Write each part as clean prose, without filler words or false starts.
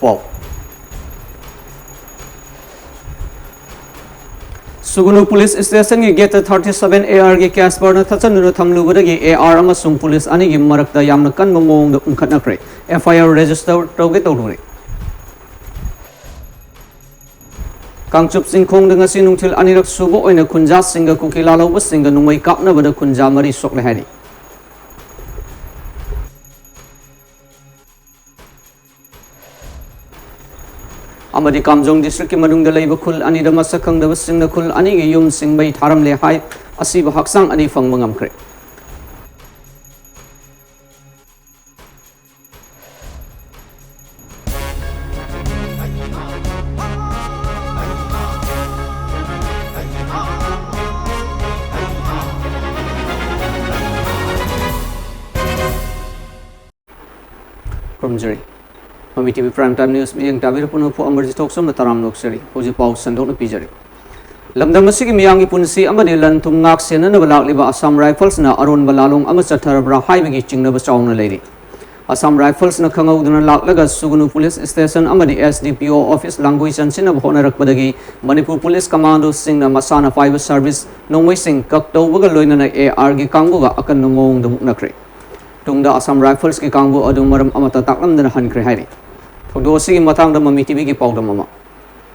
Paul. Sugunu Police Station ki Gate 37 AR ki Casper na thatsan nu thamlubada ki AR amasung police ani ki marakta yamna kan mamong da ungkhatnakre FIR register tawge tawdure Kangchup Singkhong dengan sinungtil anirak subo oina kunja singa kukilalaw ba singa nungay kapna bada kunja mari sok lehani Amadi Kamjong District ki manung dalay bakul ani da masakang da basing na kul ani gi yum sing bay tharam le hai asi ba haksang ani fang mangam kre From Jerry MAMI TV Prime Time News miyang tabir puno po emergency talk som na taram nok seri hoji pau sandok na pijari lamdang masigi miyang ipunsi amadi lantum ngak sena na balak liba Assam Rifles na aron balalong ama chatarabra haibagi chingna basaw na lady Assam Rifles na kangaw duna laklaga Sugunu Police Station amadi SDPO Office language and sinabuho na rakbadagi Manipur Police Commando sing na masana fiber service nungway sing kaktaw bagaloy na AR gi kangbuga akan nungong dumuk na kre tungda Assam Rifles ki kangbu adung maram amata taklam dana hankre hairi Dosi matang da MAMI TV ki pawda mama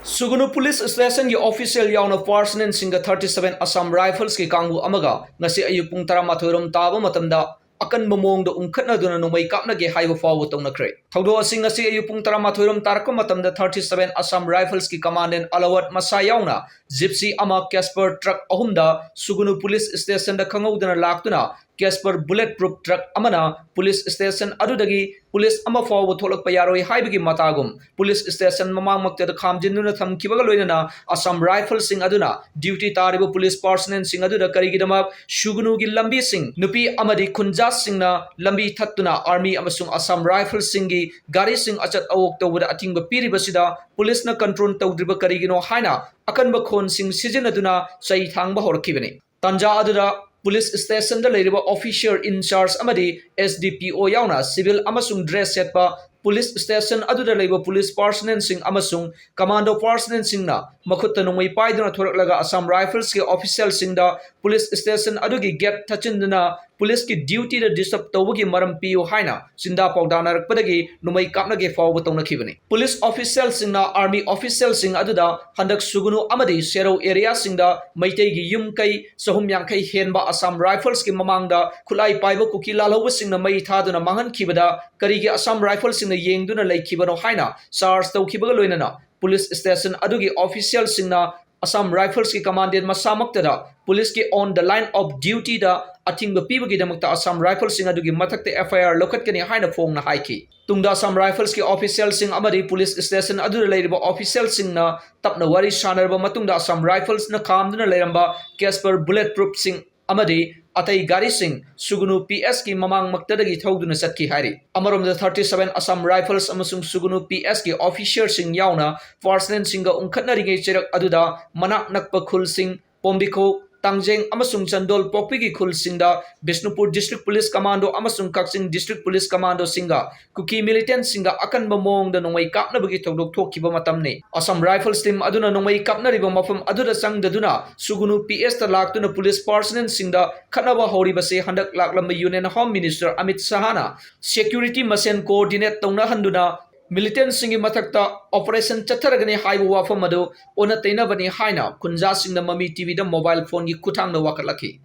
Sugunu Police Station ki official yauna person singa 37 Assam Rifles ki kangbu amaga ngasi ayupung 13 rom taba matamda akan mamong da ungkhatna duna numay kapna ge haiba fawo tongna kre thodo asing ngasi ayupung 13 rom tarko matamda 37 Assam Rifles ki commandant alawat masa yauna gypsy ama Casper truck ahumda Sugunu Police Station da khangau duna laktuna Casper bulletproof truck amana police station adudagi police ama fawo tholak payaroi haibagi matagum police station mamang makta da khamjinuna thamkibaga loinana Assam Rifle sing aduna duty taribo police personnel sing aduda karigidama Sugunu gi lambi sing nupi amadi khunja sing na lambi thattuna army amasung Assam Rifle sing gi gari sing achat awok tawda atingba piribasida police na control tawdriba karigino haina akanba khon sing sizinaduna sai thangba horkibani tanja adura Police Station da leiriba officer in charge amadi SDPO yauna civil amasung dress setpa Police Station aduda leiba police personnel sing amasung commando personnel sing na makhutta nungmai paiduna thoraklaga Assam Rifles ke official sing da police station adugi gate thachinduna police ki duty da disturb tawgi maram piyo haina sinda pawdana rakpadagi numai kapna ge fawu tongna khibani police official sing na army official sing aduda handak Sugunu amadi Sero area sing da maitai gi yum kai sahum yangkai henba Assam Rifles ki mamangda khulai paiba kukila lawu sing na mai thaduna mangan khibada karigi Assam Rifles sing na yengduna laikhibano haina charge tawkhibaga loinana police station adugi official sing na Assam Rifles ki commandant masamaktada police ki on the line of duty da atingba pibagi damakta Assam Rifles sing adugi mathakte FIR lokatkani haina phong na haiki tungda Assam Rifles ki official sing amadi police station adu leiriba official sing na tapna wari shanarba matungda Assam Rifles na khamduna leiramba Casper bulletproof sing amadi atai gari sing Sugunu PS ki mamang maktadagi thauduna satki hari amarom da 37 Assam Rifles amasung Sugunu PS ki officer sing yauna personnel singa ungkhatna ringai cherak aduda manak nakpa khul sing Pombiko Tangjeng amasung Chandol Pokpigi khul singda Bishnupur District Police Commando amasung Kaksing District Police Commando singa kuki militant singa akan mamong da nongmai kapna bagi thodok thokkiba matamne Assam Rifles team aduna nongmai kapna riba mafam aduda sangdaduna Sugunu PS ta laktuna police personnel singda khanaba hori base handak laklamba Union Home Minister Amit Sahana security masen coordinate tongna handuna militant singi mathakta operation chatharagani haibu wafam adu ona tainabani haina kunja singna MAMI TV da mobile phone gi kuthang na wakalaki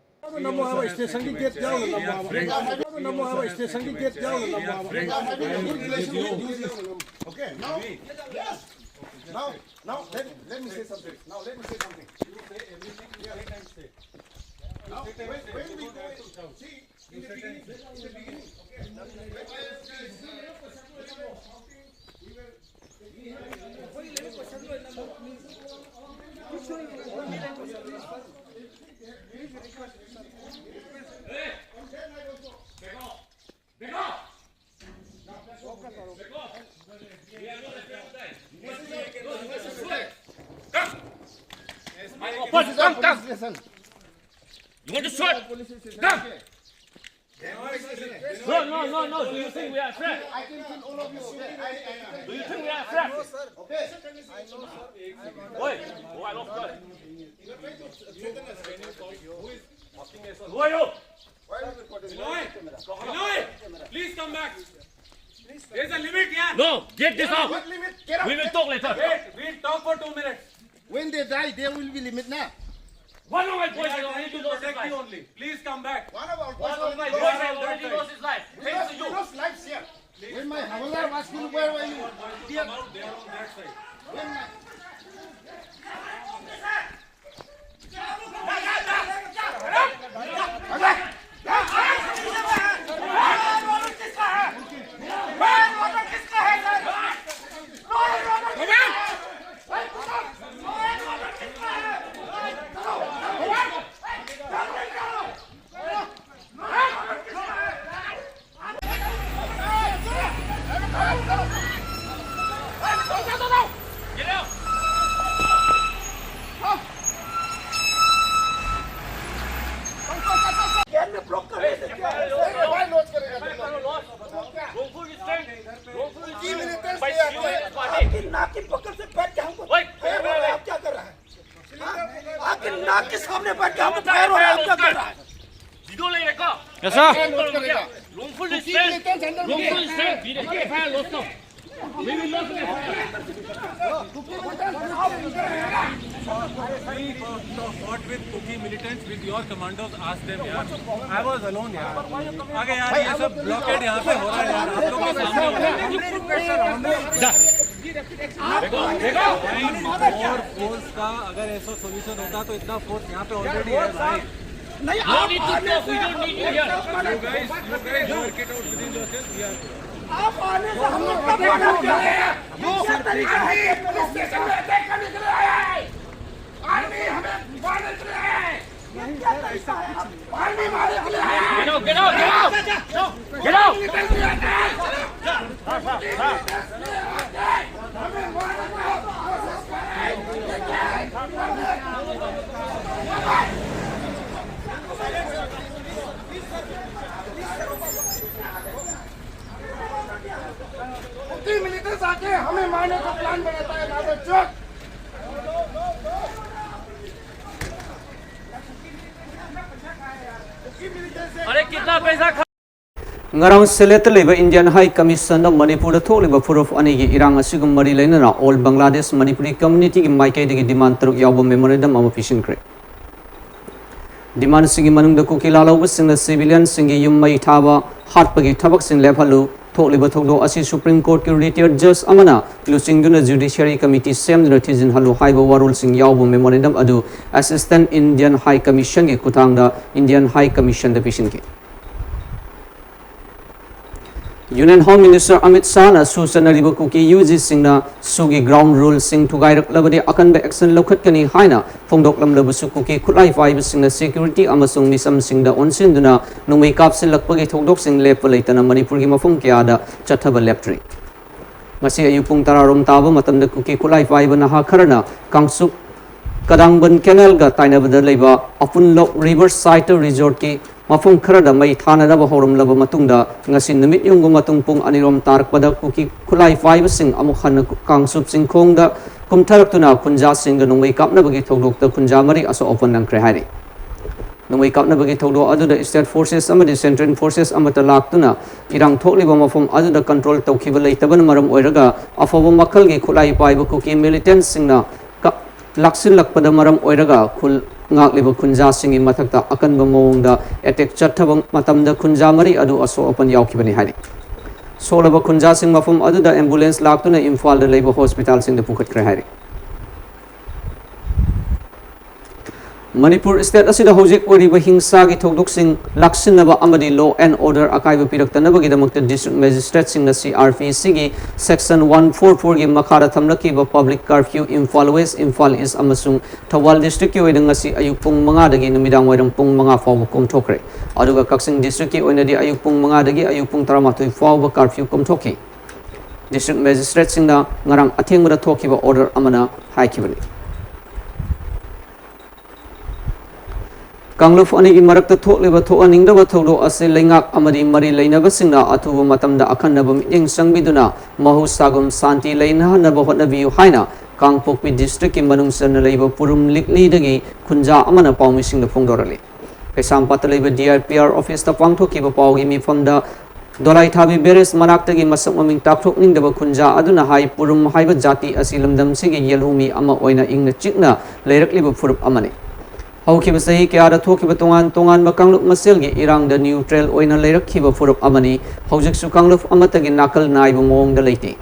namo haba station ki gate jao namo haba station ki gate jao okay now yes now let me say something now when we go see in the beginning Come. You want to shoot? Come. No. Do you think we are threat? I can kill all of you. Okay? Do you think we are threat? Okay. Wait. Oh, I lost God. Who are you? Please come back. There's a limit here. No, get this out. What limit? Get out. We will talk later. Wait, we'll talk for 2 minutes. When they die, there will be limit now. One of my We boys are has trying already to lost his protect you life. only. Please come back. One of our One of my boys boys has already lost his life. Thanks to we you. lost lives here. When my Havalar was killed, where were you? Dear, Come out there on that side. when my... Get out. Wrongful restraint. Wrongful restraint. By serious party. नाक की पकड़ से बैठ के हमको Wait. Fire हो रहा है, आप क्या कर रहा है? आपके नाक के सामने बैठ के हमको फायर हो रहा है, आप क्या कर रहा है? Video ले लेगा. Yes, sir. Wrongful restraint. Wrongful restraint. Video FIR lost now. We will lose the FIR. We fought with Cookie militants, with your commandos. Ask them, यार. I was alone, यार. आगे यार ये सब blockade यहाँ पे हो रहा है यार. आप लोगों के सामने हो रहा है. और फोर्स का अगर ऐसा सोल्यूशन होता तो इतना फोर्स यहाँ पे ऑलरेडी है भाई. No need to talk. We don't need you here. You guys work it out within yourselves. We are. आप आने से हम लोग कब मना कर रहे हैं? ये तरीका है कि पुलिस स्टेशन में अटैक करने के लिए आया है। आर्मी हमें मारने के लिए आया है। ये क्या तरीका है? आर्मी मारने के लिए आया है। Get out. Get out. Get out. Get out. हमें मारने का कोशिश कर रहे हैं। ये क्या है? कुकी मिलिटेंट्स आके हमें मारने का प्लान बनाता है नादर चौक. अरे कितना पैसा खा ngarang select leba Indian High Commission of Manipur tholiba puruf ani gi irang asigum mari lainana all Bangladesh Manipuri community gi maikai digi demand truk yawba memorandum ama fishin kre demand singi manungda kukila law sing civilian singi yum mai thaba hatpagi thabak sing lephalu tholiba thokdo asi Supreme Court ki retired judge amana lusing duna judiciary committee sem duna thizin halu haiba warul sing yawba memorandum adu assistant Indian High Commission gi kutangda Indian High Commission da fishin ki Union Home Minister Amit Shah na susana riba kuki UG sing na sugi ground rule sing thugairak labadi akan ba action lokhat kani haina phongdok lam labusu kuki khulai five sing na security amasung misam sing da onsin duna numai kapsil lakpagi thogdok sing lep laitana Manipur gi mafung kya da chathaba leptri masi ayupung tararom taba matamda kuki khulai five na ha kharana kangsup kadangban canal ga tainabada leiba apun lok river side resort ki mafung kharada mai thana da horum laba matungda ngasi numit yung matung pung anirom tarak pada kuki khulai five sing amukhan kangsup sing khong da kumtharak tuna kunja sing ga nungwei kapna bagi thogdok da kunja mari aso open nang kre hari nungwei kapna bagi thogdo adu da state forces amadi central forces amata laktuna irang thokliba mafum adu da control tawkhiba leitaban maram oiraga afobo makal gi khulai paiba kuki militant sing na laksin lakpada maram oiraga khul ngak liba kunja singi mathakta akan ba mawngda attack chathabang matamda kunja mari adu aso open yaukibani hari solaba kunja sing mafum adu da ambulance laktuna imphal da leiba hospital sing da pukhat kre hari Manipur state asida hojik oriba hingsa gi thogdok sing laksinaba amadi law and order akaiba piraktanaba gi damakta district magistrate sing na CRPC gi section 144 gi makhara thamlaki ba public curfew Imphal West Imphal East amasung Thawal district ki oidang asi ayuk pung manga dagi numidang wairang pung manga fawba komthokre aduga Kaksing district ki oina di ayuk pung manga dagi ayuk pung taramatoi fawba curfew komthoki district magistrate sing na ngarang athengmada thokiba order amana haikibani Kangluf ani imarak thok leba thok aning da thodo ase lengak amadi mari leinaba singna athubu matamda akhanaba miting sangbiduna mahu sagum santi leina na bahotna biu haina Kangpokpi district ki manung sana leiba purum likli dagi kunja amana pawmi singna phongdorali Kaisam patalaiba DRPR office ta pangthok ki ba pawgi mi famda Dolai thabi beres manaktagi masak maming takthok ning daba kunja aduna hai purum haiba jati asilamdam sigi yelhumi ama oina ingna chikna leirakliba purup amani Haukiba sahi kaya thokiba tongan makangluk maselgi irang da neutral oina leirakhiba purup amani haujik su kangluf amatagi nakal naiba mong da leiti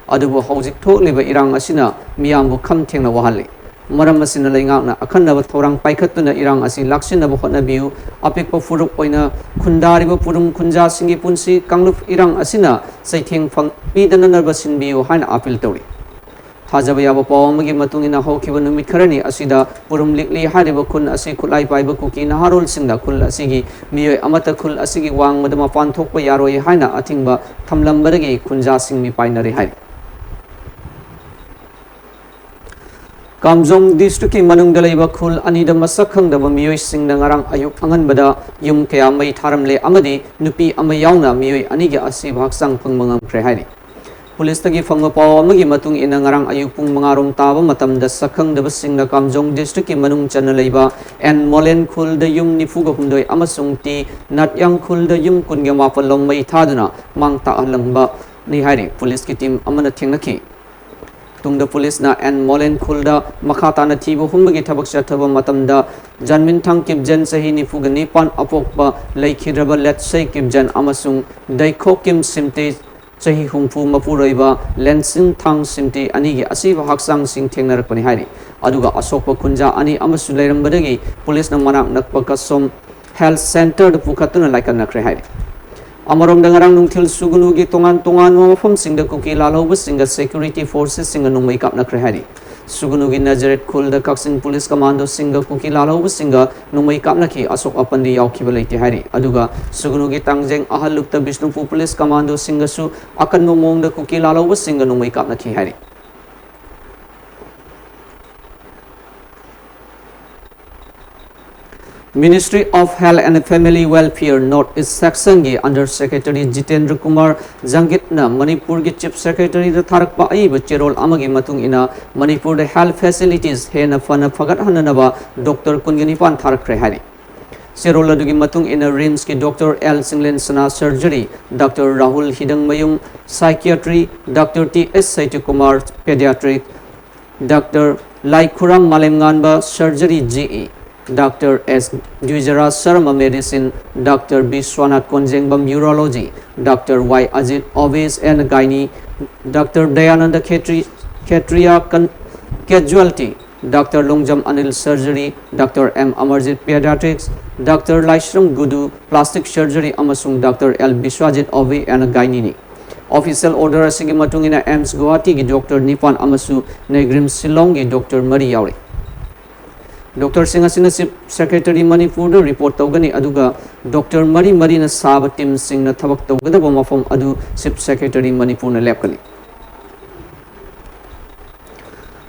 adubu haujik thokliba irang asina miyambu kham thengna wahali maram asina leingakna akhanna thorang paikhatuna irang asi laksina ba hotna biu apikpa purup oina khundariba purum khunja singi punsi kangluf irang asina saitheng phang pidana narba sinbiu haina apil tori Thajaba yaba pawamagi matungina haukiba numit kharani asida purum likli hariba khun asi khulai paiba kuki naharol singda khul asigi miyoi amata khul asigi wang madama pan thokpa yaroi haina athingba thamlambadagi khunja singmi painari hai Kamjong district ki manung dalaiba khul anida masak khangdaba miyoi singna ngarang ayuk anganbada yum kaya mai tharamle amadi nupi ama yauna miyoi anigi asi bhaksang phangmangam khre haini Police tagi fanga paw amagi matung ina ngarang ayuk pung mangarom taba matamda sakhang daba singna Kamjong district ki manung chana leiba and molen khul da yum nifuga humdoi amasung ti natyang khul da yum kunga mapalong mai thaduna mangta alangba ni hari police ki team amana thengnaki tungda police na and molen khul da makhata na thibo humbagi thabak chathaba matamda janmin thang kipjan sahi nifuga nipan apokba leikhiraba let say kipjan amasung daikho kim simte Sahi humpu mapuraiba lensing thang simti anigi asiba haksang sing thengnarakpani hairi aduga asokpa kunja ani amasu leirambadagi police na manak nakpa kasom health center da pukhatuna laikan nakre hairi amarom dangarang nungthil sugunugi tongan mafam singda kuki lalauba singa security forces singa nungmai kap nakre hairi sugunugi nazaret khul da kaksin police commando singa kuki lalauba singa nungmai kap nakhi asok apandi yaukhiba leite hairi aduga sugunugi tangjeng ahalukta bishnupur police commando singa su akan momong da kuki lalauba singa nungmai kap nakhi hairi Ministry of Health and Family Welfare North East Section gi Under Secretary Jitendra Kumar Jangitna Manipur gi Chief Secretary da tharakpa aiba cherol amagi matung ina Manipur da health facilities hena fana phagat hananaba Dr. Kungenipan tharakre hari Cherol adugi matung ina RIMS ki Dr. L Singlen Sana Surgery Dr. Rahul Hidang Mayung Psychiatry Dr. T.S. Saitu Kumar Pediatric Dr. Laikurang Malemnganba Surgery GE Dr. S. Dwijara Sharma Medicine, Dr. B. Swana Konjengbam Urology, Dr. Y. Ajit Obes and Gynae, Dr. Dayananda Khetria Casualty, Dr. Longjam Anil Surgery, Dr. M. Amarjit Pediatrics, Dr. Laishram Gudu Plastic Surgery Amasung Dr. L. Bishwajit Obe and Gynae. Official order asigi matungina AIMS Guwahati gi Dr. Nipan Amasu Negrim Silong gi Dr. Mari Yauri. Dr. Singh asina Chief Secretary Manipur da report tawgani aduga Dr. Mari na saba team sing na thabak tawgadaba mafam adu Chief Secretary Manipur na lepkani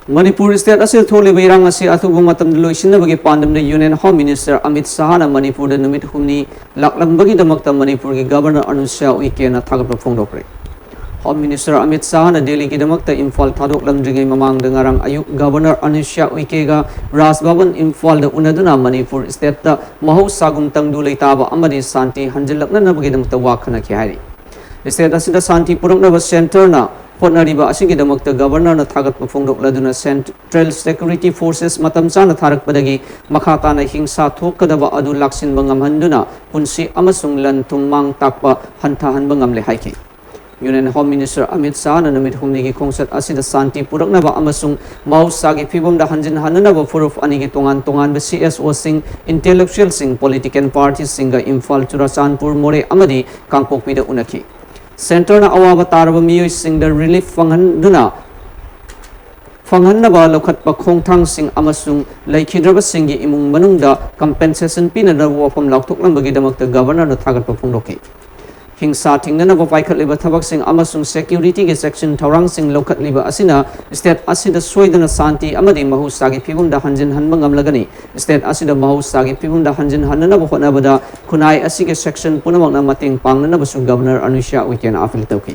Manipur state asil thole bairang asi athubu matam loisinabagi pandam da Union Home Minister Amit Shah na Manipur da numit humni laklambagi damakta Manipur gi Governor Anusha Uike na thagap phongdokre Home Minister Amit Shah na Delhi ki damakta Imphal thadok lamdringai mamang da ngarang ayuk Governor Anusha Uike ga Raj Bhavan Imphal da unaduna Manipur state da mahu sagum tangdu leitaba amadi santi hanjilakna nabagi damakta wakhana ki hari state asida santi puraknaba center na hotnariba asigi damakta Governor na thagat phongdok laduna Central Security Forces matam chana tharakpadagi makhata na hingsa thokadaba adu laksin bangam handuna punsi amasung lan tumang takpa hantahan bangam le haiki Union Home Minister Amit Shah na namit humni gi khongsat asida santi puraknaba amasung mausagi phibom da hanjin hananaba furuf anigi tongan ba CSO sing intellectual sing political parties singa Imphal Churachandpur More amadi Kangpokpi da unaki Center na awaba taraba miyoi sing da relief fanghanduna fanghanaba lokhatpa khongthang sing amasung laikhidraba singi imung manungda compensation pina da wafam laukthoklam bagi damakta Governor na thagatpa phongdoki hingsa thingnanaba paikhatliba thabak-sing amasung security ge section thorang-sing lokhatliba asina state asida soidana santi amadi mahusagi phibumda hanjin hanba ngamlagani state asida mahusagi phibumda hanjin hananaba hotnabada khunai asige section punamakna mating pangnanaba su governor Anusha Weekend appeal tawki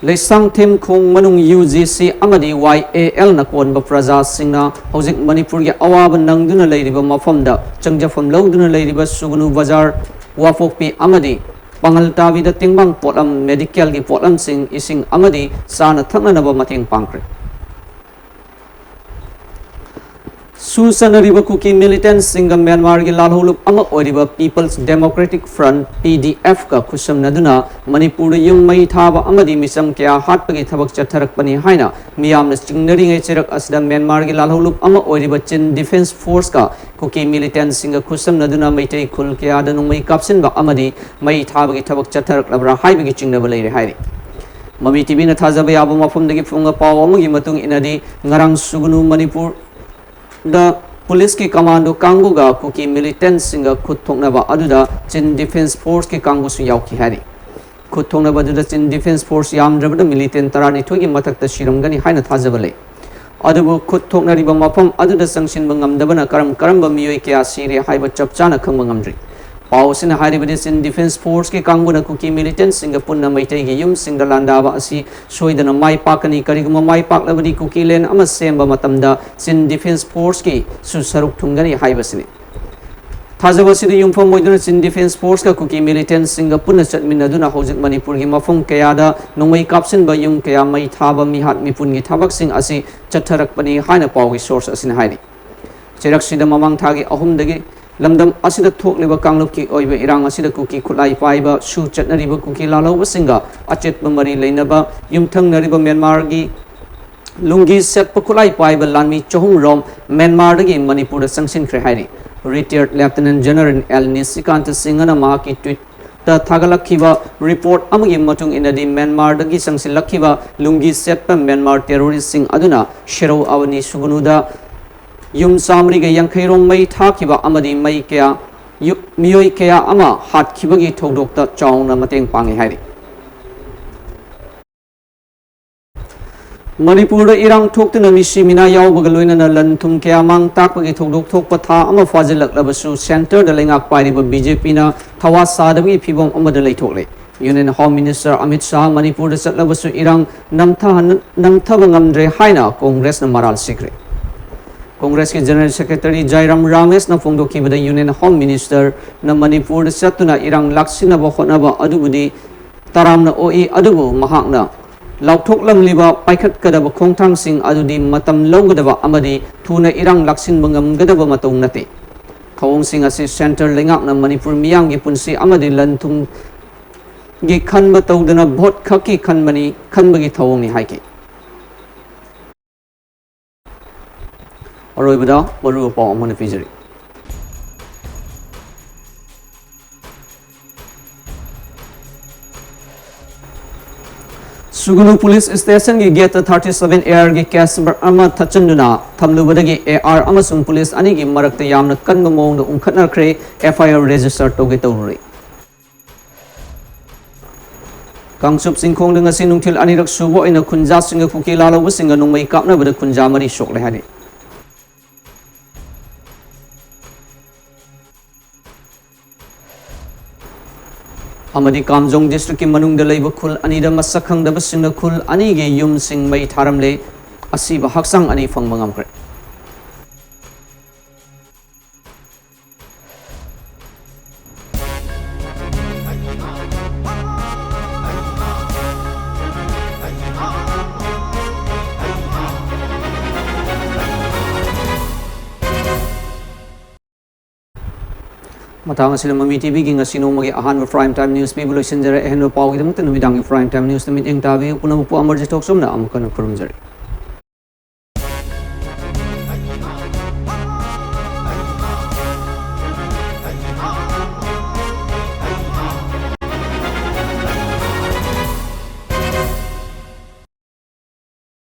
Leisang Tim Kung Manung UGC Amadi YAL na konba praja singna hojik Manipur ge awaban nangduna leiriba mafamda changjafam lawduna leiriba Sugunu Bazar wafokpi Amadi pangal tabi da tingbang potlam medical ge potlam sing ising Amadi sana thangnanaba mating pangkre Susanariba Kuki militant singa Myanmar gi lalholuk ama oiriba People's Democratic Front PDF ka khusam naduna Manipur yung mai thaba amadi misam kya hatpagi thabak chatharakpani haina miyamna chingnari ngai cherak asda Myanmar gi lalholuk ama oiriba Chin Defense Force ka Kuki militant singa khusam naduna maitai khul kya da nungmai kapsin ba amadi mai thabagi thabak chatharak labra haibagi chingnaba leire hairi Mami TV na thajaba yaba mafamdagi phunga paw amagi matung inadi ngarang Sugunu Manipur the police ki commando kangu ga kuki militant singa khutthoknaba aduda Chin Defense Force ki kangu su yauki hari khutthoknaba aduda Chin Defense Force yamdrabada militant tarani thogi mathakta shiramgani haina thajabale adubu khutthoknariba mafam aduda sangsinba ngamdabana karamba miyoi kya sire haiba chapchana khangba ngamdri Pausina Haribadi Chin Defense Force ki kanguna kuki militant singa punna maitai gi yum singda landaba asi soidana mai pakani kariguma mai paklabadi kuki len ama semba matamda Chin Defense Force ki susaruk thungani haibasini Thajabasidi yumfam moiduna Chin Defense Force ka kuki militant singa punna chatminaduna hojik Manipur gi mafum kayada nongmai kapsin ba yum kaya mai thaba mihat mipun gi thabak sing asi chatharakpani haina paw gi source asin haini Cheraksida mamang thagi ahumdagi Lamdam asida thokliba kanglupki oiba irang asida kuki khulai paiba su chatnariba kuki lalauba singa achetba mari leinaba yumthangnariba Myanmar gi lungi setpa khulai paiba lanmi chohum rom Myanmar gi Manipur sangsin khre hairi retired Lieutenant General L Nisikant Singana ma ki tweet ta thagalakhiba report amagi matung inadi Myanmar gi sangsilakhiba lungi setpa Myanmar terrorist sing aduna shero awani sugunuda Yum Samri ga Yankairong mai thakiba amadi mai kya miyoi kya ama hat khibagi thodokta chawna mateng pangi hairi Manipur da irang thoktuna misimina yawbaga loinana lanthum kya mang takpagi thodok thokpa tha ama fajilak center da lengak pairiba BJP na thawa sadabagi phibom amada leithokle Union Home Minister Amit Shah Manipur da chatlabasu irang namthaba ngamdre haina Congress na maral sikre Congress ke General Secretary Jairam Ramesh na phongdoki bada Union Home Minister na Manipur satuna irang laksina ba khonaba adubudi taramna oi adubu mahakna lauthok lamliba paikhat kadaba khongthang sing adudi matam longgadaba amadi thuna irang laksin bangam gadaba matong nate thawong sing asi center lengak na Manipur miyang gi punsi amadi lanthum gi khanba tawdana vote khaki khanbani khanbagi thawong ni haiki Aroibada baru paw amana pijari Sugunu Police Station gi gate 37 air gi Casper ama thachanduna thamlubadagi AR amasung police ani gi marakta yamna kanba mongda umkhatna khre FIR register toge tawruri Kangsup singkhong danga sinungthil anirak subo ina khunja singa kuki lalaw singa nungmai kapna bada khunja mari shok lehani Amadi Kamjong District ki manung da leiba khul ani da masakhang da basingna khul ani ge yum sing mai tharamle asiba haksang ani phangma ngamkre Matang sila Mami TV gi ngasi no magi ahan prime time news people sinjare ehno paw gi dam tan midang prime time news tamit eng tabi punam pu emergency talk somna am kana kurum jare